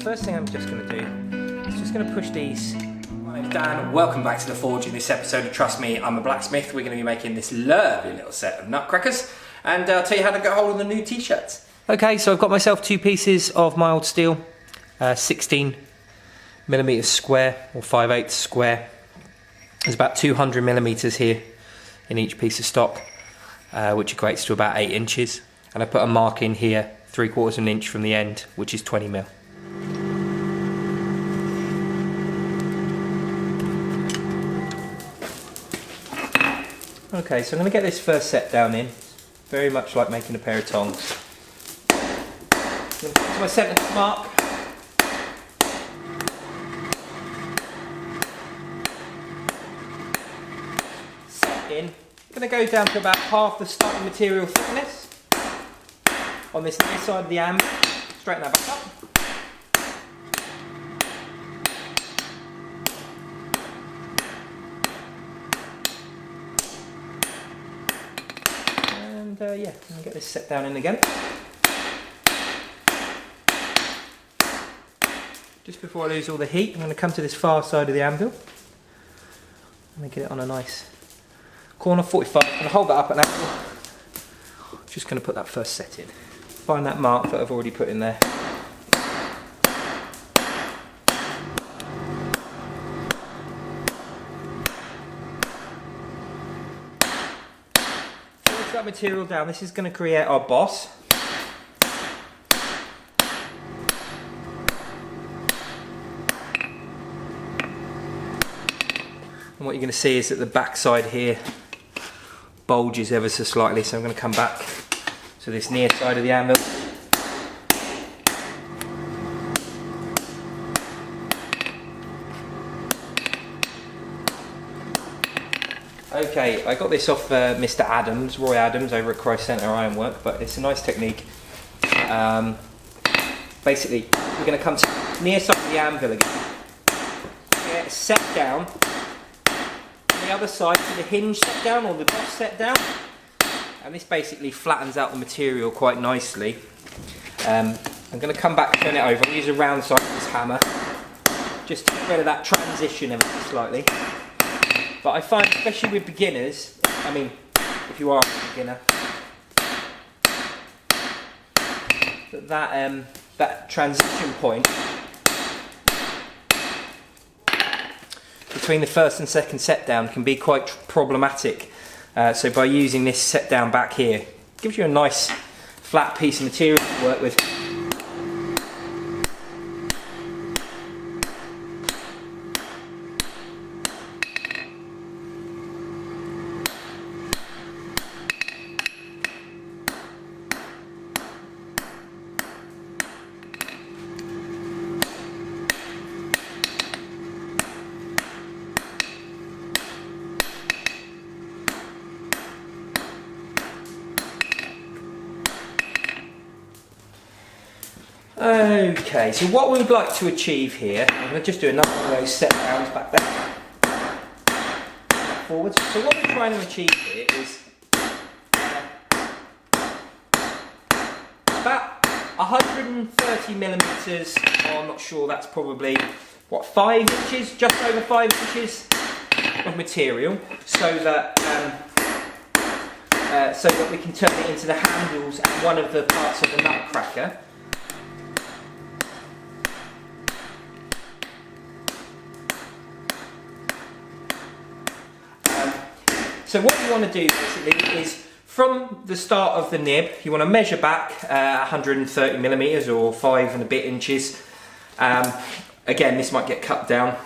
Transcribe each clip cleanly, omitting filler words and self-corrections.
first thing I'm just going to do is just going to push these. My name's Dan, welcome back to The Forge. In this episode of Trust Me, I'm a blacksmith. We're going to be making this lovely little set of nutcrackers, and I'll tell you how to get hold of the new t-shirts. Okay, so I've got myself 2 pieces of mild steel, 16mm square or 5/8 square. There's about 200mm here in each piece of stock, which equates to about 8 inches. And I put a mark in here, 3/4 of an inch from the end, which is 20mm. Okay, so I'm going to get this first set down in, very much like making a pair of tongs. I'm going to put to my centre mark. Set in. I'm going to go down to about half the starting material thickness on this near side of the anvil. Straighten that back up. And yeah, I'll get this set down in again. Just before I lose all the heat, I'm going to come to this far side of the anvil. I'm going to get it on a nice corner, 45. I'm going to hold that up at an angle. Just going to put that first set in. Find that mark that I've already put in there. Finish that material down. This is going to create our boss. And what you're going to see is that the back side here bulges ever so slightly, so I'm going to come back to this near side of the anvil. Okay, I got this off Mr. Adams, Roy Adams over at Christ Centre Ironwork, but it's a nice technique. Basically, we're going to come to the near side of the anvil again. Get set down. The other side to the hinge set down or the boss set down, and this basically flattens out the material quite nicely. I'm going to come back, turn it over. I'll use a round side of this hammer just to get rid of that transition ever so slightly. But I find, especially with beginners, I mean, if you are a beginner, that transition point between the first and second set down can be quite problematic. So by using this set down back here, it gives you a nice flat piece of material to work with. Okay, so what we would like to achieve here, I'm going to just do another one of those set downs back there, forwards. So what we're trying to achieve here is about 130mm, oh, I'm not sure, that's probably, what, 5 inches, just over 5 inches of material, so that we can turn it into the handles and one of the parts of the nutcracker. So what you want to do basically is from the start of the nib, you want to measure back 130mm or 5 and a bit inches. Again, this might get cut down.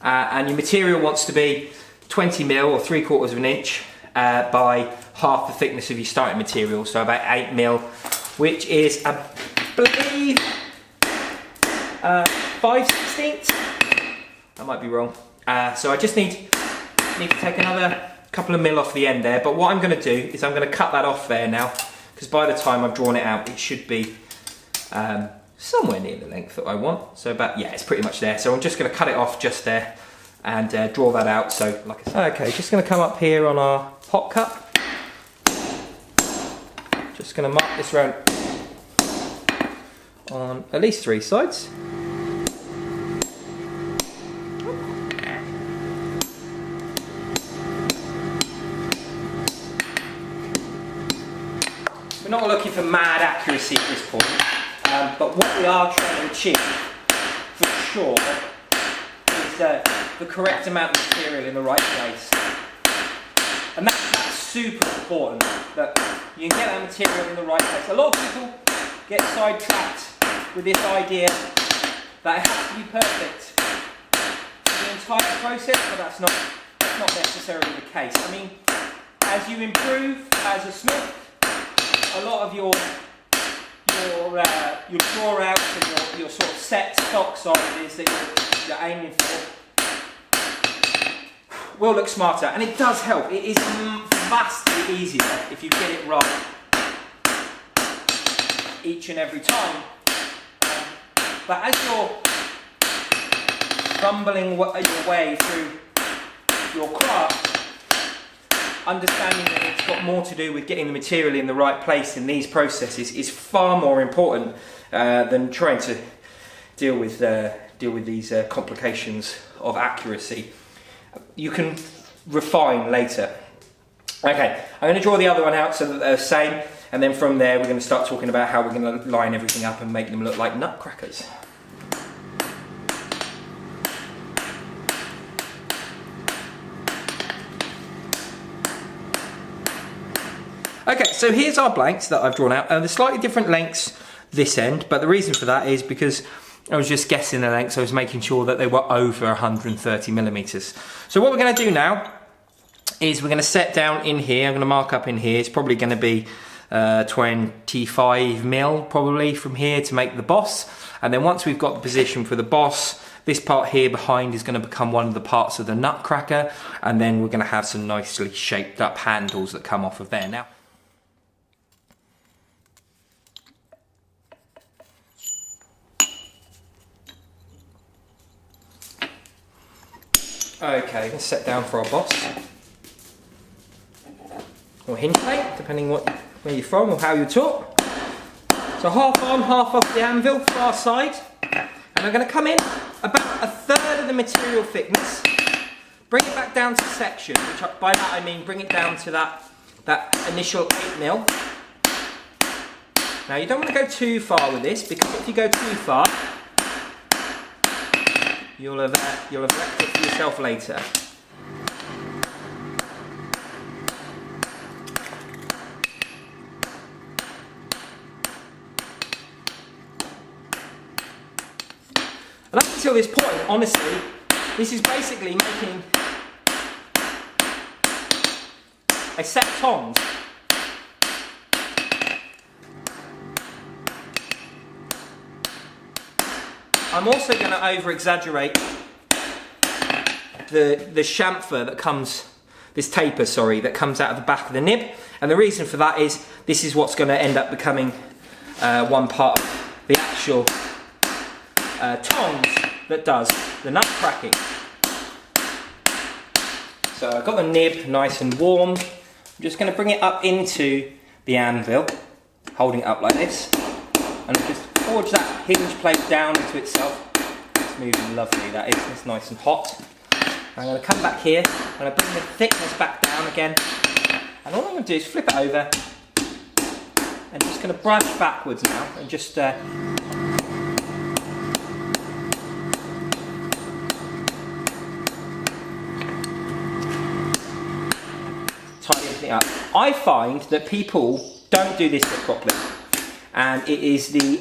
And your material wants to be 20mm or 3/4 of an inch by half the thickness of your starting material, so about 8mm, which is, I believe, 5/16. I might be wrong. So I just need to take another couple of mil off the end there, but what I'm going to do is I'm going to cut that off there now, because by the time I've drawn it out it should be somewhere near the length that I want. So about, yeah, it's pretty much there, so I'm just going to cut it off just there and draw that out. So like I said, okay, just going to come up here on our hot cup, just going to mark this round on at least 3 sides. We're not looking for mad accuracy at this point, but what we are trying to achieve, for sure, is the correct amount of material in the right place. And that's super important, that you can get that material in the right place. A lot of people get sidetracked with this idea that it has to be perfect for the entire process, but that's not necessarily the case. I mean, as you improve as a smith, a lot of your draw outs and your sort of set stock sizes that you're aiming for will look smarter, and it does help. It is vastly easier if you get it right each and every time. But as you're fumbling your way through your craft, understanding that it's got more to do with getting the material in the right place in these processes is far more important than trying to deal with these complications of accuracy. You can refine later. Okay, I'm going to draw the other one out so that they're the same, and then from there we're going to start talking about how we're going to line everything up and make them look like nutcrackers. Okay, so here's our blanks that I've drawn out. They're slightly different lengths this end, but the reason for that is because I was just guessing the lengths. I was making sure that they were over 130 millimeters. So what we're going to do now is we're going to set down in here. I'm going to mark up in here. It's probably going to be 25 mil probably from here to make the boss. And then once we've got the position for the boss, this part here behind is going to become one of the parts of the nutcracker. And then we're going to have some nicely shaped up handles that come off of there. Now, okay, let's set down for our boss. Or hinge plate, depending where you're from or how you're taught. So half on, half off the anvil, far side. And I'm going to come in about 1/3 of the material thickness, bring it back down to section, which by that I mean bring it down to that initial 8 mil. Now you don't want to go too far with this, because if you go too far, you'll have wrecked it for yourself later. And up until this point, honestly, this is basically making a set of tongs. I'm also going to over-exaggerate the chamfer that comes, this taper, sorry, that comes out of the back of the nib. And the reason for that is this is what's going to end up becoming one part of the actual tongs that does the nut cracking. So I've got the nib nice and warmed. I'm just going to bring it up into the anvil, holding it up like this, and just forge that hinge plate down into itself. It's moving lovely, that is. It's nice and hot. I'm going to come back here, I'm going to bring the thickness back down again, and all I'm going to do is flip it over, and just going to brush backwards now, and just tidy everything up. I find that people don't do this bit properly, and it is the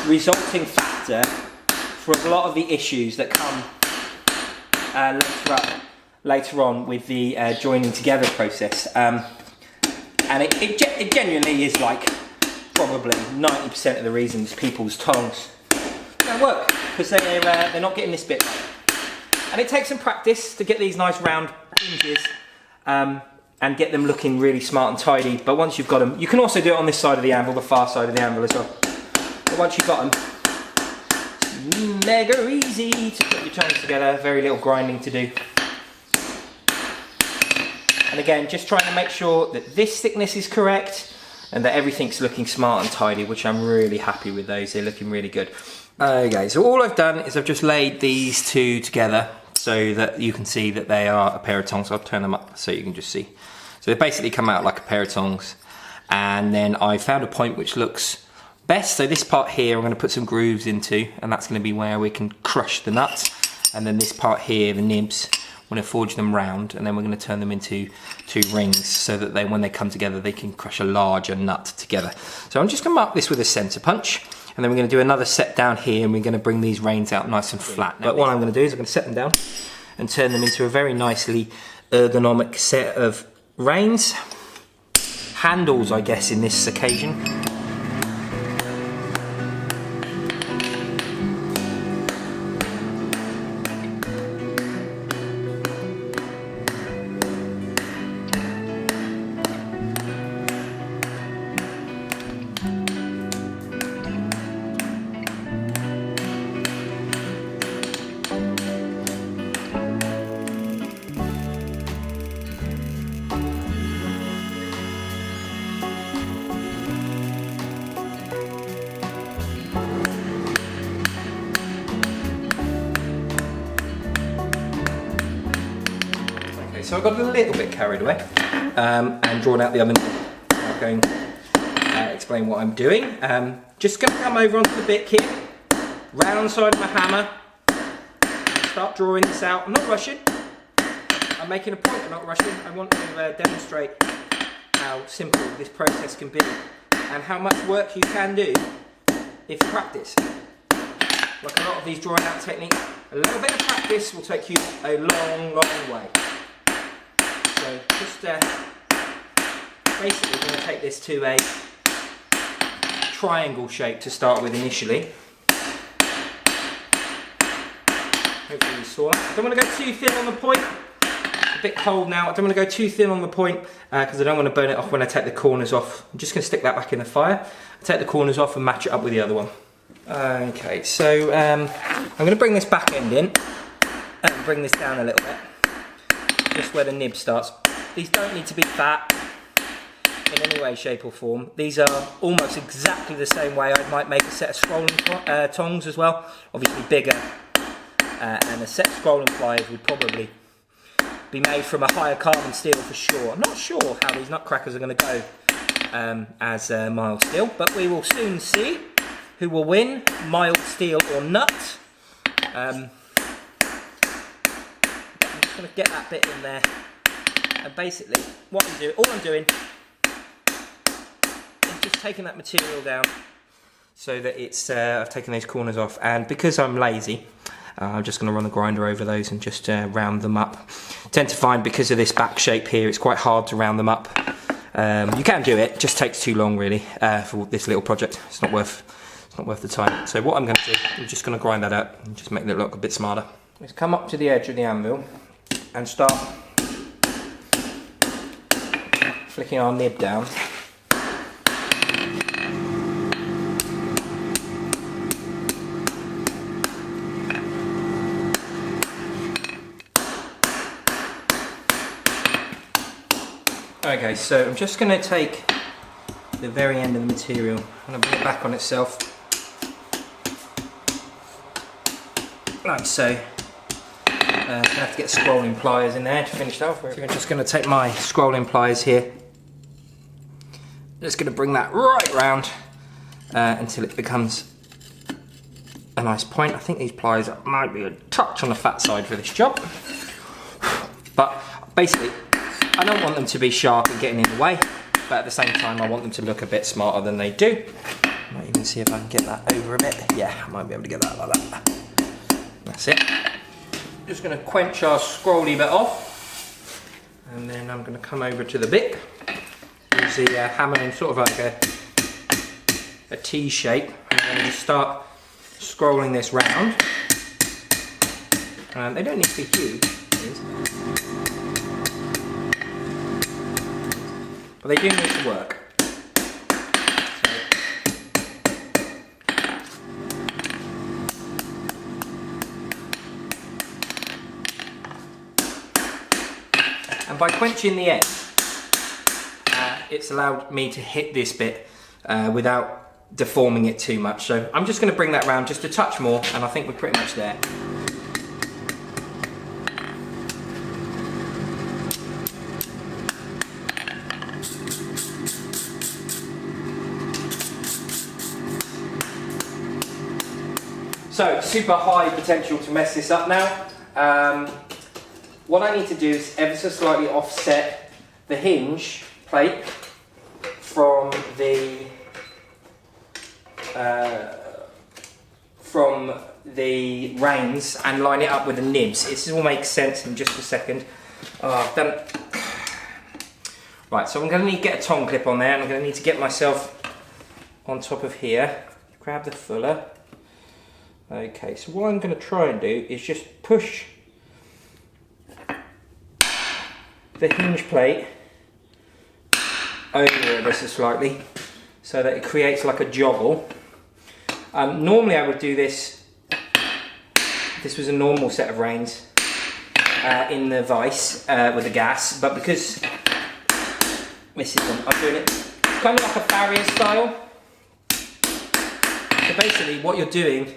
resulting factor for a lot of the issues that come later on with the joining together process. And it genuinely is like probably 90% of the reasons people's tongs don't work, because they're not getting this bit right. And it takes some practice to get these nice round hinges and get them looking really smart and tidy. But once you've got them, you can also do it on this side of the anvil, the far side of the anvil as well. But once you've got them, it's mega easy to put your tongs together, very little grinding to do. And again, just trying to make sure that this thickness is correct, and that everything's looking smart and tidy, which I'm really happy with those. They're looking really good. Okay, so all I've done is I've just laid these two together so that you can see that they are a pair of tongs. I'll turn them up so you can just see. So they basically come out like a pair of tongs, and then I found a point which looks best. So this part here I'm going to put some grooves into, and that's going to be where we can crush the nuts. And then this part here, the nibs, we're going to forge them round, and then we're going to turn them into 2 rings so that they, when they come together, they can crush a larger nut together. So I'm just going to mark this with a centre punch, and then we're going to do another set down here, and we're going to bring these reins out nice and flat. But what I'm going to do is I'm going to set them down and turn them into a very nicely ergonomic set of reins. Handles, I guess, in this occasion. So I got a little bit carried away and drawn out the oven. I'm going to explain what I'm doing. Just going to come over onto the bit here, round side of my hammer, start drawing this out. I'm not rushing. I'm making a point of not rushing. I want to demonstrate how simple this process can be and how much work you can do if you practice. Like a lot of these drawing out techniques, a little bit of practice will take you a long, long way. So just basically going to take this to a triangle shape to start with initially. Hopefully you saw that. I don't want to go too thin on the point. It's a bit cold now. I don't want to go too thin on the point because I don't want to burn it off when I take the corners off. I'm just going to stick that back in the fire. Take the corners off and match it up with the other one. Okay, so I'm going to bring this back end in and bring this down a little bit. Just where the nib starts. These don't need to be fat in any way, shape or form. These are almost exactly the same way I might make a set of scrolling tongs as well. Obviously bigger, and a set of scrolling pliers would probably be made from a higher carbon steel for sure. I'm not sure how these nutcrackers are going to go as mild steel, but we will soon see who will win, mild steel or nut. I'm just going to get that bit in there, and basically what I'm doing, all I'm doing is just taking that material down so that it's I've taken those corners off, and because I'm lazy, I'm just going to run the grinder over those and just round them up. I tend to find because of this back shape here, it's quite hard to round them up. You can do it, just takes too long really for this little project. It's not worth the time. So what I'm going to do, I'm just going to grind that up and just make it look a bit smarter. Let's come up to the edge of the anvil and start flicking our nib down. Okay, so I'm just going to take the very end of the material, I'm going to bring it back on itself, like so. I'm going to have to get scrolling pliers in there to finish that off. So I'm just going to take my scrolling pliers here, just going to bring that right round until it becomes a nice point. I think these pliers might be a touch on the fat side for this job, but basically I don't want them to be sharp and getting in the way, but at the same time I want them to look a bit smarter than they do. I might even see if I can get that over a bit. Yeah, I might be able to get that like that. That's it. Just going to quench our scrolly bit off, and then I'm going to come over to the bic, use the hammer in sort of like a T shape, and I'm going to just start scrolling this round. They don't need to be huge, but they do need to work. And by quenching the end, it's allowed me to hit this bit without deforming it too much. So I'm just going to bring that round just a touch more, and I think we're pretty much there. So, super high potential to mess this up now. What I need to do is ever so slightly offset the hinge plate from the reins and line it up with the nibs. This will make sense in just a second. Oh, I've done it. Right, so I'm going to need to get a tong clip on there, and I'm going to need to get myself on top of here. Grab the fuller. Okay, so what I'm going to try and do is just push the hinge plate over ever so slightly so that it creates like a joggle. Normally I would do this, this was a normal set of reins in the vise with the gas, but because this isn't, I'm doing it kind of like a farrier style. So basically what you're doing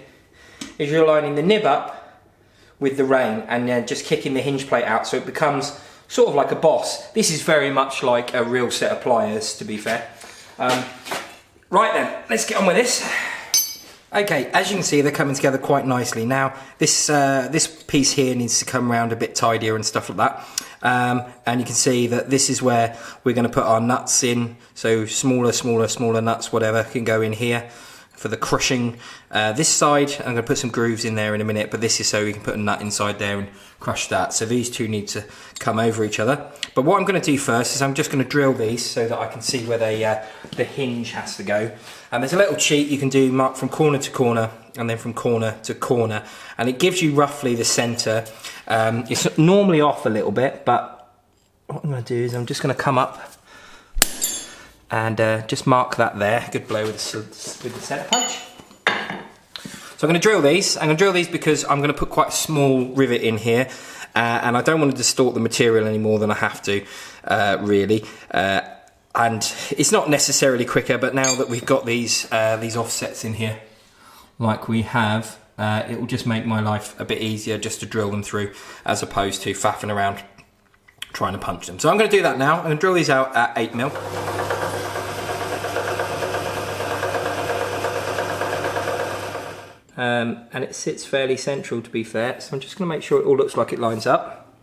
is you're lining the nib up with the rein and then just kicking the hinge plate out so it becomes sort of like a boss. This is very much like a real set of pliers, to be fair. Right then, let's get on with this. Okay, as you can see, they're coming together quite nicely. Now, this piece here needs to come around a bit tidier and stuff like that. And you can see that this is where we're going to put our nuts in. So smaller nuts, whatever, can go in here for the crushing. This side, I'm going to put some grooves in there in a minute, but this is so we can put a nut inside there and crush that. So these two need to come over each other. But what I'm going to do first is I'm just going to drill these so that I can see where the hinge has to go. And there's a little cheat you can do, mark from corner to corner and then from corner to corner, and it gives you roughly the centre. It's normally off a little bit, but what I'm going to do is I'm just going to come up and just mark that there. Good blow with the centre punch. So I'm going to drill these. I'm going to drill these because I'm going to put quite a small rivet in here, and I don't want to distort the material any more than I have to, really. And it's not necessarily quicker, but now that we've got these offsets in here, like we have, it will just make my life a bit easier just to drill them through, as opposed to faffing around trying to punch them. So I'm going to do that now. I'm going to drill these out at 8mm. And it sits fairly central, to be fair, so I'm just going to make sure it all looks like it lines up.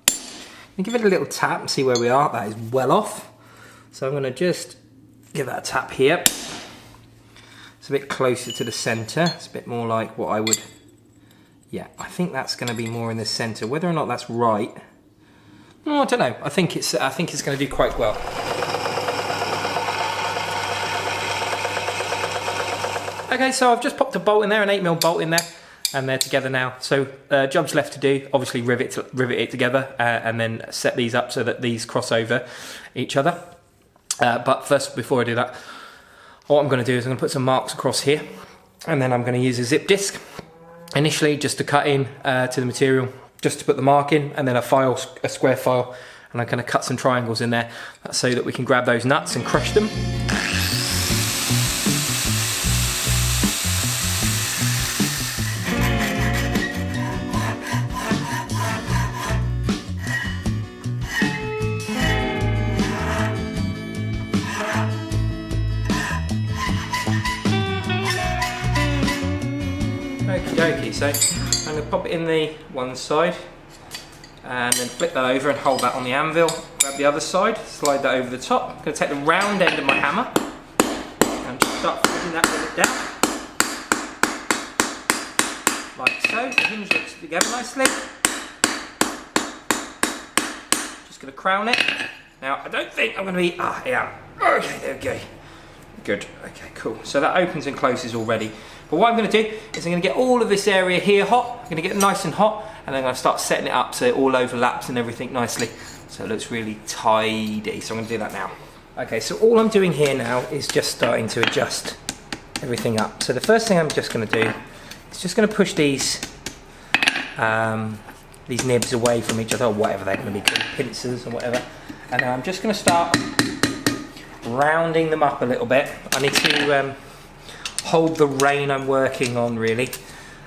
And give it a little tap and see where we are. That is well off. So I'm going to just give that a tap here. It's a bit closer to the centre. It's a bit more like what I would... Yeah, I think that's going to be more in the centre. Whether or not that's right... Oh, I don't know. I think it's going to do quite well. Okay, so I've just popped a bolt in there, an 8mm bolt in there, and they're together now. So job's left to do, obviously rivet it together and then set these up so that these cross over each other. But first, before I do that, what I'm going to do is I'm going to put some marks across here, and then I'm going to use a zip disc initially just to cut in to the material, just to put the mark in, and then a square file, and I'm going to cut some triangles in there so that we can grab those nuts and crush them. Okie dokie, so I'm going to pop it in the one side and then flip that over and hold that on the anvil. Grab the other side, slide that over the top. I'm going to take the round end of my hammer and just start flipping that bit down. Like so. The hinge looks together nicely. Just going to crown it. Now, I don't think I'm going to be... yeah. Okay, there we go. Good. Okay, cool. So that opens and closes already. But what I'm going to do is I'm going to get all of this area here hot. I'm going to get it nice and hot, and then I'm going to start setting it up so it all overlaps and everything nicely. So it looks really tidy. So I'm going to do that now. Okay, so all I'm doing here now is just starting to adjust everything up. So the first thing I'm just going to do is just going to push these nibs away from each other, or whatever they're going to be called, pincers or whatever. And now I'm just going to start rounding them up a little bit. I need to hold the rein I'm working on, really.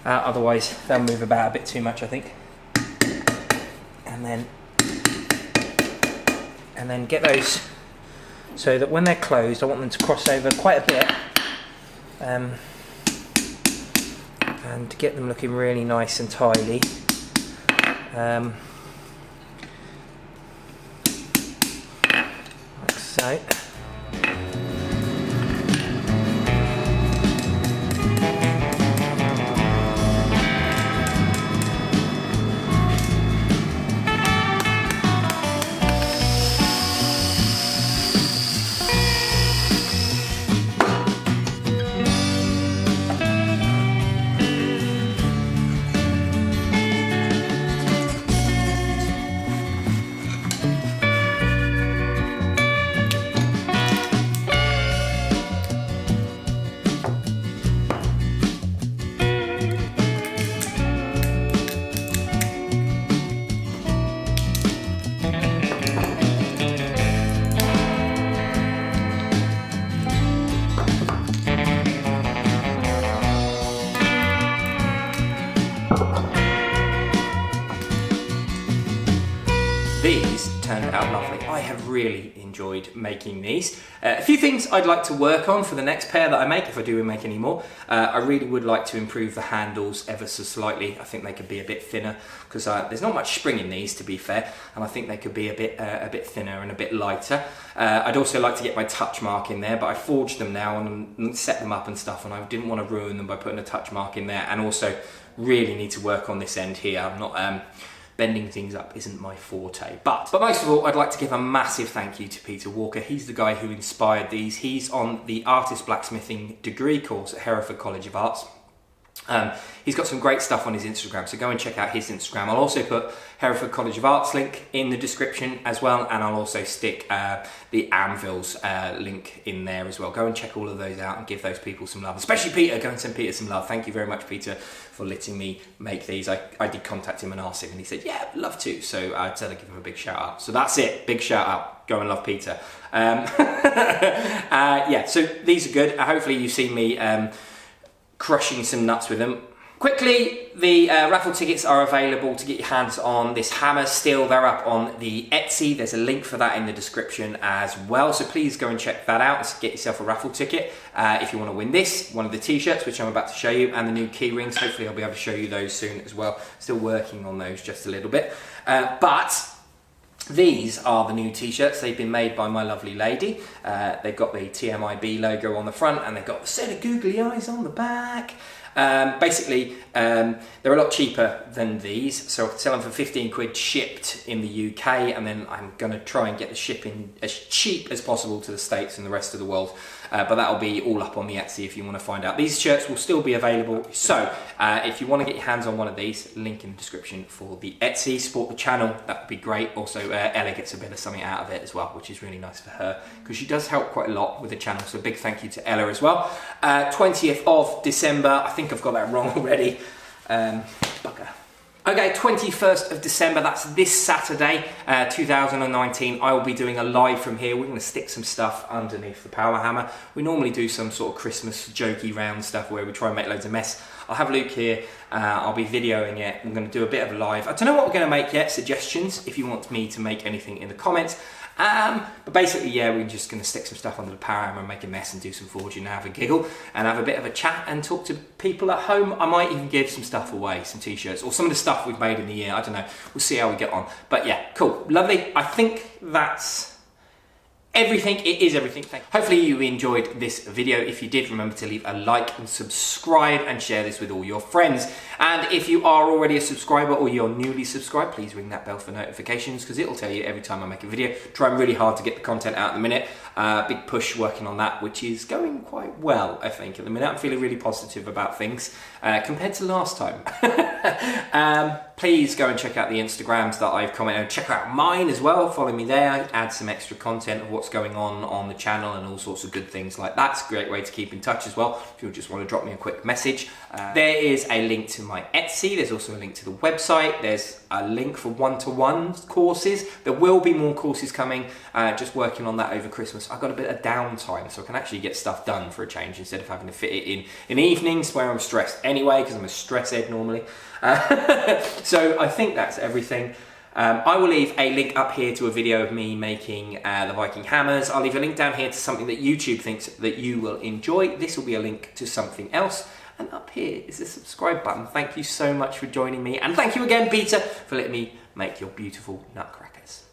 Otherwise, they'll move about a bit too much, I think. And then get those so that when they're closed, I want them to cross over quite a bit. And get them looking really nice and tidy. Like so. These turned out lovely. I have really enjoyed making these. A few things I'd like to work on for the next pair that I make, if I do make any more. I really would like to improve the handles ever so slightly. I think they could be a bit thinner, because there's not much spring in these, to be fair, and I think they could be a bit thinner and a bit lighter. I'd also like to get my touch mark in there, but I forged them now and set them up and stuff, and I didn't want to ruin them by putting a touch mark in there, and also really need to work on this end here. I'm not... bending things up isn't my forte. But most of all, I'd like to give a massive thank you to Peter Walker. He's the guy who inspired these. He's on the Artist Blacksmithing degree course at Hereford College of Arts. He's got some great stuff on his Instagram, so go and check out his Instagram. I'll also put Hereford College of Arts link in the description as well, and I'll also stick the Anvils link in there as well. Go and check all of those out and give those people some love. Especially Peter, go and send Peter some love. Thank you very much, Peter, for letting me make these. I did contact him and ask him, and he said, yeah, I'd love to. So I'd said I'd give him a big shout out. So that's it, big shout out. Go and love Peter. Yeah, so these are good. Hopefully you've seen me crushing some nuts with them. Quickly, the raffle tickets are available to get your hands on this hammer still. They're up on the Etsy. There's a link for that in the description as well. So please go and check that out and get yourself a raffle ticket if you want to win this, one of the t-shirts, which I'm about to show you, and the new key rings. Hopefully I'll be able to show you those soon as well. Still working on those just a little bit. But these are the new t-shirts. They've been made by my lovely lady. They've got the TMIB logo on the front, and they've got a set of googly eyes on the back. Basically, they're a lot cheaper than these, so I can sell them for 15 quid shipped in the UK, and then I'm going to try and get the shipping as cheap as possible to the States and the rest of the world. But that'll be all up on the Etsy if you want to find out. These shirts will still be available, so if you want to get your hands on one of these, link in the description for the Etsy. Support the channel, that would be great. Also, Ella gets a bit of something out of it as well, which is really nice for her, because she does help quite a lot with the channel, so a big thank you to Ella as well. 20th of December, I think I've got that wrong already. Bugger. Okay, 21st of December, that's this Saturday, 2019. I will be doing a live from here. We're going to stick some stuff underneath the power hammer. We normally do some sort of Christmas jokey round stuff where we try and make loads of mess. I'll have Luke here. I'll be videoing it. I'm going to do a bit of a live. I don't know what we're going to make yet. Suggestions if you want me to make anything in the comments. But basically, yeah, we're just going to stick some stuff under the power hammer and make a mess and do some forging and have a giggle and have a bit of a chat and talk to people at home. I might even give some stuff away, some t-shirts or some of the stuff we've made in the year. I don't know. We'll see how we get on. But yeah, cool. Lovely. I think that's everything. It is everything. Hopefully you enjoyed this video. If you did, remember to leave a like and subscribe and share this with all your friends. And if you are already a subscriber or you're newly subscribed, please ring that bell for notifications, because it'll tell you every time I make a video. Trying really hard to get the content out at the minute. Big push working on that, which is going quite well, I think, at the minute. I'm feeling really positive about things compared to last time. Please go and check out the Instagrams that I've commented on. Check out mine as well. Follow me there. Add some extra content of what's going on the channel and all sorts of good things like that. It's a great way to keep in touch as well if you just want to drop me a quick message. There is a link to my Etsy. There's also a link to the website. There's a link for one-to-one courses. There will be more courses coming. Just working on that over Christmas. I've got a bit of downtime, so I can actually get stuff done for a change instead of having to fit it in evenings where I'm stressed anyway, because I'm a stress head normally. So I think that's everything. I will leave a link up here to a video of me making the Viking hammers. I'll leave a link down here to something that YouTube thinks that you will enjoy. This will be a link to something else. And up here is the subscribe button. Thank you so much for joining me. And thank you again, Peter, for letting me make your beautiful nutcrackers.